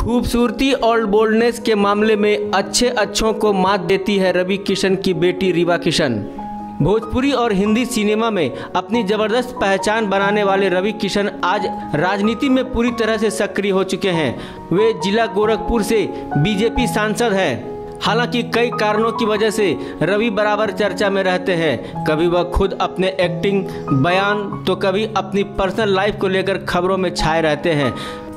खूबसूरती और बोल्डनेस के मामले में अच्छों को मात देती है रवि किशन की बेटी रीवा किशन। भोजपुरी और हिंदी सिनेमा में अपनी जबरदस्त पहचान बनाने वाले रवि किशन आज राजनीति में पूरी तरह से सक्रिय हो चुके हैं। वे जिला गोरखपुर से बीजेपी सांसद हैं। हालांकि कई कारणों की वजह से रवि बराबर चर्चा में रहते हैं। कभी वह खुद अपने एक्टिंग, बयान तो कभी अपनी पर्सनल लाइफ को लेकर खबरों में छाए रहते हैं।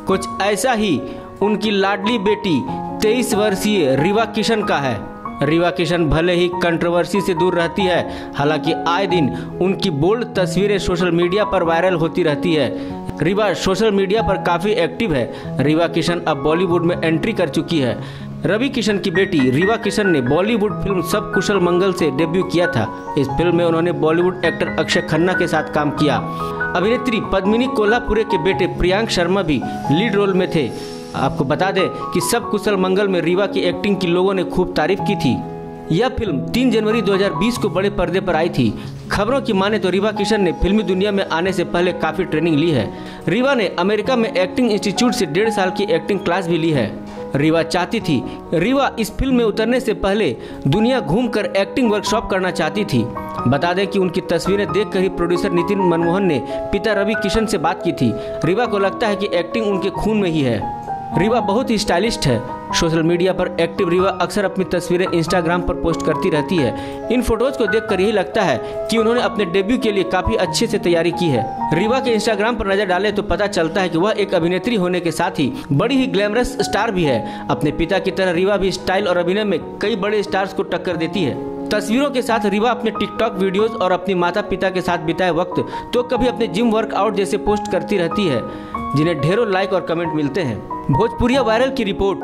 कुछ ऐसा ही उनकी लाडली बेटी 23 वर्षीय रीवा किशन का है। रीवा किशन भले ही कंट्रोवर्सी से दूर रहती है, हालांकि आए दिन उनकी बोल्ड तस्वीरें सोशल मीडिया पर वायरल होती रहती है। रीवा सोशल मीडिया पर काफ़ी एक्टिव है। रीवा किशन अब बॉलीवुड में एंट्री कर चुकी है। रवि किशन की बेटी रीवा किशन ने बॉलीवुड फिल्म सब कुशल मंगल से डेब्यू किया था। इस फिल्म में उन्होंने बॉलीवुड एक्टर अक्षय खन्ना के साथ काम किया। अभिनेत्री पद्मिनी कोल्हापुरे के बेटे प्रियांक शर्मा भी लीड रोल में थे। आपको बता दें कि सब कुशल मंगल में रीवा की एक्टिंग की लोगों ने खूब तारीफ की थी। यह फिल्म 3 जनवरी 2020 को बड़े पर्दे पर आई थी। खबरों की माने तो रीवा किशन ने फिल्मी दुनिया में आने से पहले काफी ट्रेनिंग ली है। रीवा ने अमेरिका में एक्टिंग इंस्टीट्यूट से 1.5 साल की एक्टिंग क्लास भी ली है। रीवा चाहती थी, रीवा इस फिल्म में उतरने से पहले दुनिया घूमकर एक्टिंग वर्कशॉप करना चाहती थी। बता दें कि उनकी तस्वीरें देखकर ही प्रोड्यूसर नितिन मनमोहन ने पिता रवि किशन से बात की थी। रीवा को लगता है कि एक्टिंग उनके खून में ही है। रीवा बहुत ही स्टाइलिस्ट है। सोशल मीडिया पर एक्टिव रीवा अक्सर अपनी तस्वीरें इंस्टाग्राम पर पोस्ट करती रहती है। इन फोटोज को देखकर यही लगता है कि उन्होंने अपने डेब्यू के लिए काफी अच्छे से तैयारी की है। रीवा के इंस्टाग्राम पर नजर डालें तो पता चलता है कि वह एक अभिनेत्री होने के साथ ही बड़ी ही ग्लैमरस स्टार भी है। अपने पिता की तरह रीवा भी स्टाइल और अभिनय में कई बड़े स्टार्स को टक्कर देती है। तस्वीरों के साथ रीवा अपने टिकटॉक वीडियोस और अपनी माता पिता के साथ बिताए वक्त तो कभी अपने जिम वर्कआउट जैसे पोस्ट करती रहती है, जिन्हें ढेरों लाइक और कमेंट मिलते हैं। भोजपुरिया वायरल की रिपोर्ट।